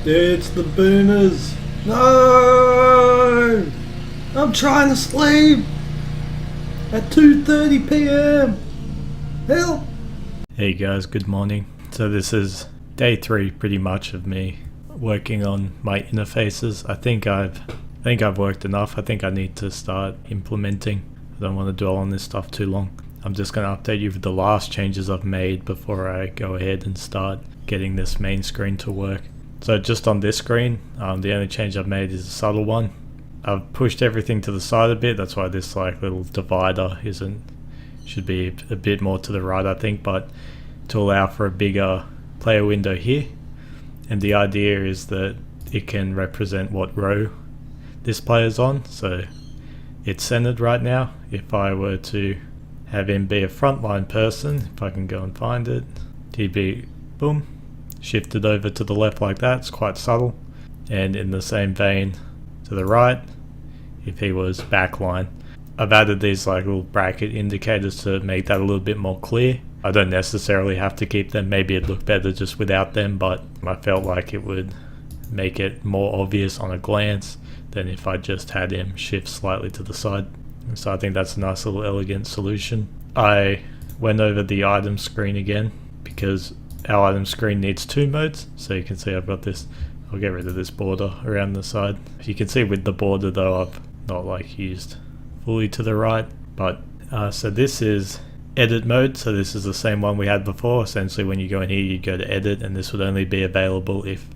It's the booners. No! I'm trying to sleep at 2:30 p.m. Help! Hey guys, good morning. So this is day 3 pretty much of me working on my interfaces. I think I've worked enough. I think I need to start implementing. I don't want to dwell on this stuff too long. I'm just going to update you with the last changes I've made before I go ahead and start getting this main screen to work. So just on this screen, the only change I've made is a subtle one. I've pushed everything to the side a bit. That's why this like little divider should be a bit more to the right, I think, but to allow for a bigger player window here. And the idea is that it can represent what row this player's on. So it's centered right now. If I were to have him be a frontline person, if I can go and find it, he'd be, boom, shifted over to the left like that. It's quite subtle. And in the same vein to the right, if he was backline. I've added these like little bracket indicators to make that a little bit more clear. I don't necessarily have to keep them. Maybe it'd look better just without them, but I felt like it would make it more obvious on a glance than if I just had him shift slightly to the side. So I think that's a nice little elegant solution. I went over the item screen again because our item screen needs 2 modes. So you can see I've got this, I'll get rid of this border around the side. You can see with the border though, I've not like used fully to the right, but so this is edit mode. So this is the same one we had before. Essentially when you go in here, you go to edit, and this would only be available if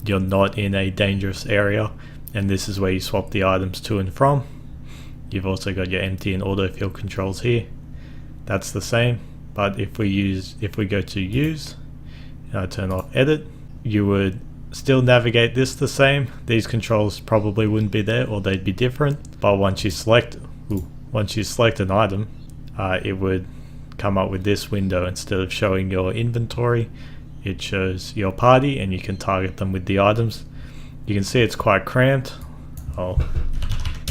you're not in a dangerous area. And this is where you swap the items to and from. You've also got your empty and autofill controls here. That's the same, but if we go to use, and I turn off edit, you would still navigate this the same. These controls probably wouldn't be there, or they'd be different. But once you select an item, it would come up with this window. Instead of showing your inventory, it shows your party, and you can target them with the items. You can see it's quite cramped. I'll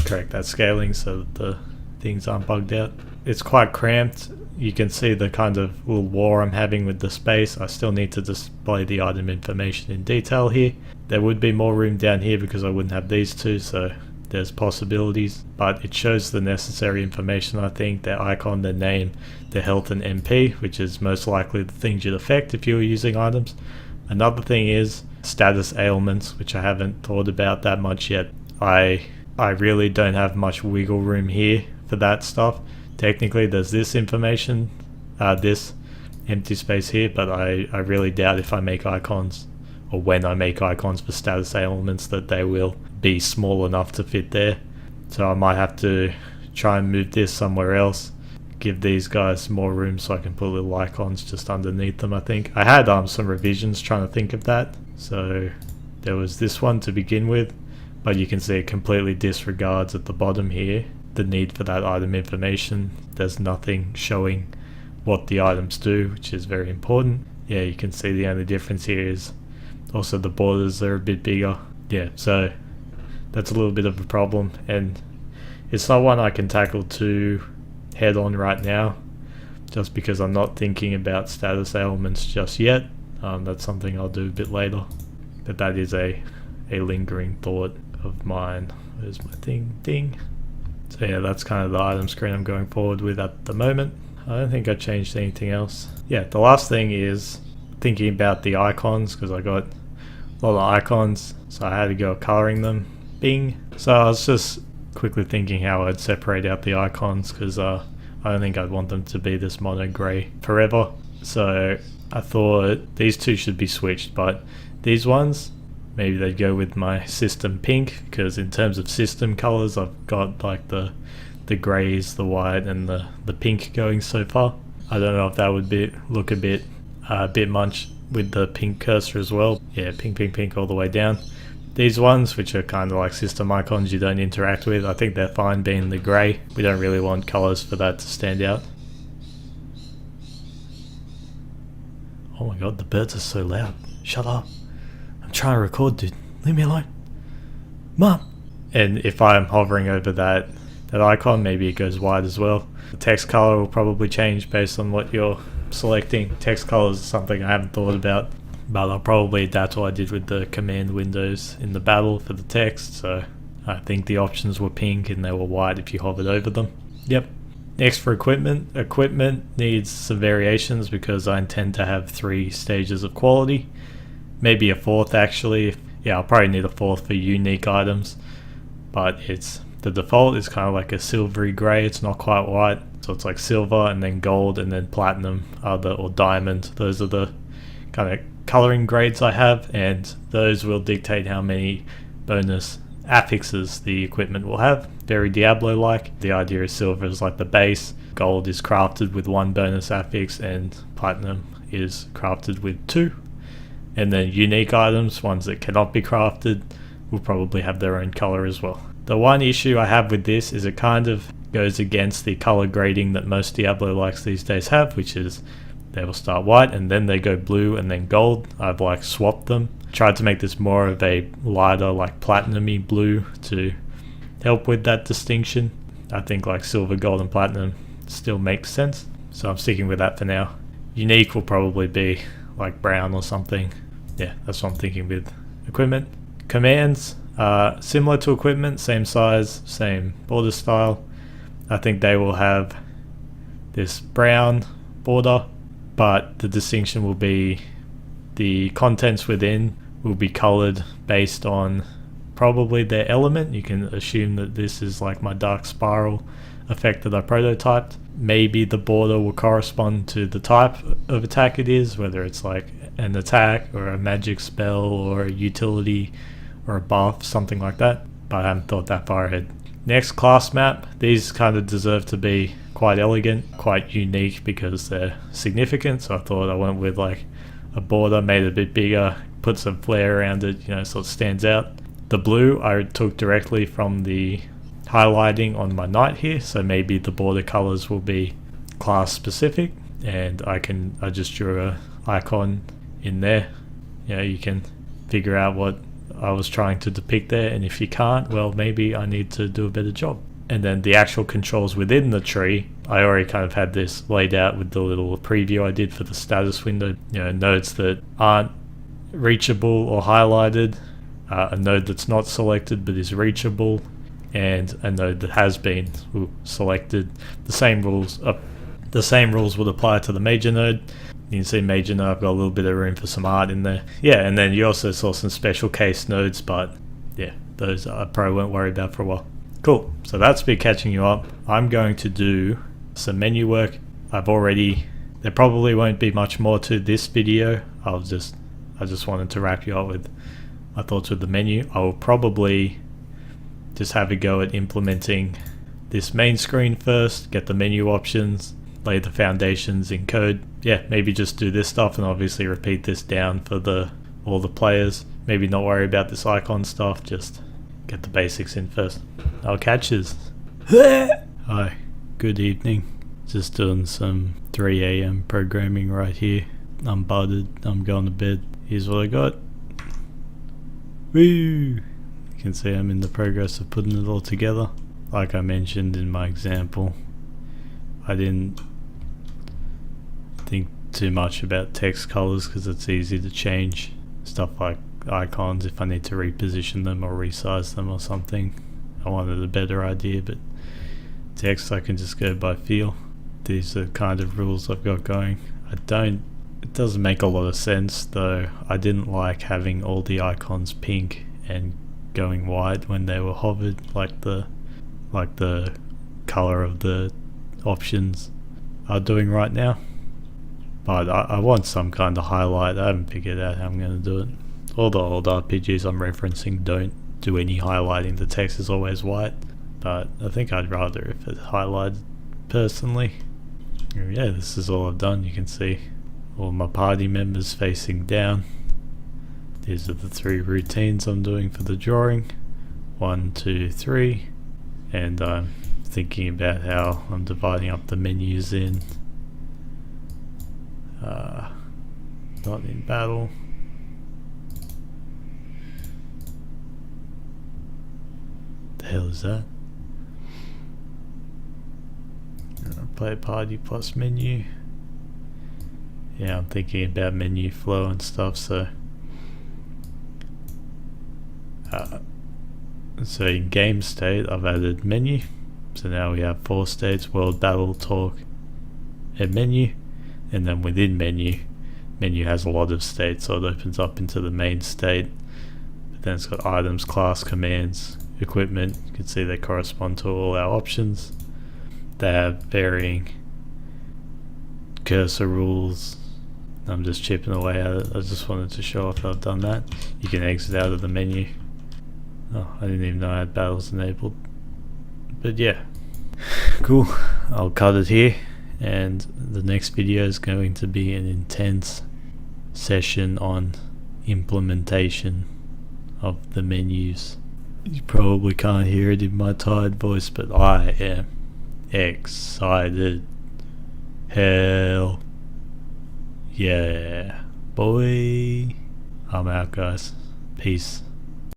correct that scaling so that the things aren't bugged out. It's quite cramped. You can see the kind of little war I'm having with the space. I still need to display the item information in detail here. There would be more room down here because I wouldn't have these two, so there's possibilities, but it shows the necessary information. I think their icon, their name, their health and MP, which is most likely the things you'd affect if you were using items. Another thing is status ailments, which I haven't thought about that much yet. I really don't have much wiggle room here for that stuff. Technically there's this information, this empty space here, but I really doubt if I make icons, or when I make icons for status ailments, that they will be small enough to fit there. So I might have to try and move this somewhere else, give these guys more room so I can put little icons just underneath them. I think I had some revisions trying to think of that. So there was this one to begin with, but you can see it completely disregards at the bottom here the need for that item information. There's nothing showing what the items do, which is very important. Yeah, you can see the only difference here is also the borders are a bit bigger. Yeah, so that's a little bit of a problem, and it's not one I can tackle too head on right now, just because I'm not thinking about status ailments just yet. That's something I'll do a bit later, but that is a lingering thought of mine. Where's my thing? So yeah, that's kind of the item screen I'm going forward with at the moment. I don't think I changed anything else. Yeah, the last thing is thinking about the icons, because I got a lot of icons, so I had to go coloring them. Bing. So I was just quickly thinking how I'd separate out the icons, because I don't think I'd want them to be this mono grey forever. So I thought these two should be switched, but these ones, maybe they'd go with my system pink, because in terms of system colors, I've got like the greys, the white, and the pink going so far. I don't know if that would look a bit much with the pink cursor as well. Yeah, pink all the way down. These ones, which are kind of like system icons you don't interact with, I think they're fine being the grey. We don't really want colors for that to stand out. Oh my god, the birds are so loud. Shut up. I'm trying to record, dude. Leave me alone. Mom! And if I'm hovering over that icon, maybe it goes white as well. The text color will probably change based on what you're selecting. Text colors is something I haven't thought about but I'll probably adapt what I did with the command windows in the battle for the text. So I think the options were pink and they were white if you hovered over them. Yep. Next for equipment. Equipment needs some variations because I intend to have 3 stages of quality. Maybe a 4th actually. Yeah, I'll probably need a 4th for unique items. But the default is kind of like a silvery grey. It's not quite white. So it's like silver and then gold and then platinum or diamond. Those are the kind of coloring grades I have, and those will dictate how many bonus affixes the equipment will have. Very Diablo-like. The idea is silver is like the base, gold is crafted with 1 bonus affix, and platinum is crafted with 2. And then unique items, ones that cannot be crafted, will probably have their own color as well. The one issue I have with this is it kind of goes against the color grading that most Diablo-likes these days have, which is they will start white and then they go blue and then gold. I've like swapped them. Tried to make this more of a lighter, like platinum-y blue to help with that distinction. I think like silver, gold and platinum still makes sense, so I'm sticking with that for now. Unique will probably be like brown or something. Yeah, that's what I'm thinking with equipment. Commands, similar to equipment, same size, same border style. I think they will have this brown border, but the distinction will be the contents within will be colored based on probably their element. You can assume that this is like my dark spiral effect that I prototyped. Maybe the border will correspond to the type of attack it is, whether it's like an attack or a magic spell or a utility or a buff, something like that, but I haven't thought that far ahead. Next, class map. These kind of deserve to be quite elegant, quite unique because they're significant, so I thought I went with like a border, made it a bit bigger, put some flair around it, so it stands out. The blue I took directly from the highlighting on my knight here, so maybe the border colors will be class specific, and I just drew a icon in there. You can figure out what I was trying to depict there, and if you can't, well, maybe I need to do a better job. And then the actual controls within the tree, I already kind of had this laid out with the little preview I did for the status window. Nodes that aren't reachable or highlighted, a node that's not selected but is reachable, and a node that has been selected. The same rules would apply to the major node. You can see major node, I've got a little bit of room for some art in there. Yeah, and then you also saw some special case nodes, but yeah, those I probably won't worry about for a while. Cool, so that's been catching you up. I'm going to do some menu work. There probably won't be much more to this video. I just wanted to wrap you up with my thoughts with the menu. I will probably just have a go at implementing this main screen first, get the menu options, lay the foundations in code. Yeah, maybe just do this stuff and obviously repeat this down for all the players. Maybe not worry about this icon stuff, just get the basics in first. I'll catch yous. Hi, good evening. Just doing some 3 AM programming right here. I'm buttered, I'm going to bed. Here's what I got. Woo! You can see I'm in the progress of putting it all together. Like I mentioned in my example, I didn't think too much about text colors because it's easy to change. Stuff like icons, if I need to reposition them or resize them or something, I wanted a better idea, but text I can just go by feel. These are the kind of rules I've got going. It doesn't make a lot of sense though. I didn't like having all the icons pink and going white when they were hovered, like the color of the options are doing right now. But I want some kind of highlight. I haven't figured out how I'm going to do it. All the old RPGs I'm referencing don't do any highlighting. The text is always white, but I think I'd rather if it's highlighted personally. Yeah, this is all I've done. You can see all my party members facing down. These are the 3 routines I'm doing for the drawing. 1, 2, 3. And I'm thinking about how I'm dividing up the menus in. Not in battle. The hell is that? Play party plus menu. yeah, I'm thinking about menu flow and stuff. So so in game state I've added menu, so now we have 4 states: world, battle, talk, and menu. And then within menu has a lot of states, so it opens up into the main state, but then it's got items, class, commands, equipment. You can see they correspond to all our options. They have varying cursor rules. I'm just chipping away at it. I just wanted to show off I've done that. You can exit out of the menu. Oh, I didn't even know I had battles enabled. But yeah, cool. I'll cut it here, and the next video is going to be an intense session on implementation of the menus. You probably can't hear it in my tired voice, but I am excited. Hell yeah, boy. I'm out, guys. Peace.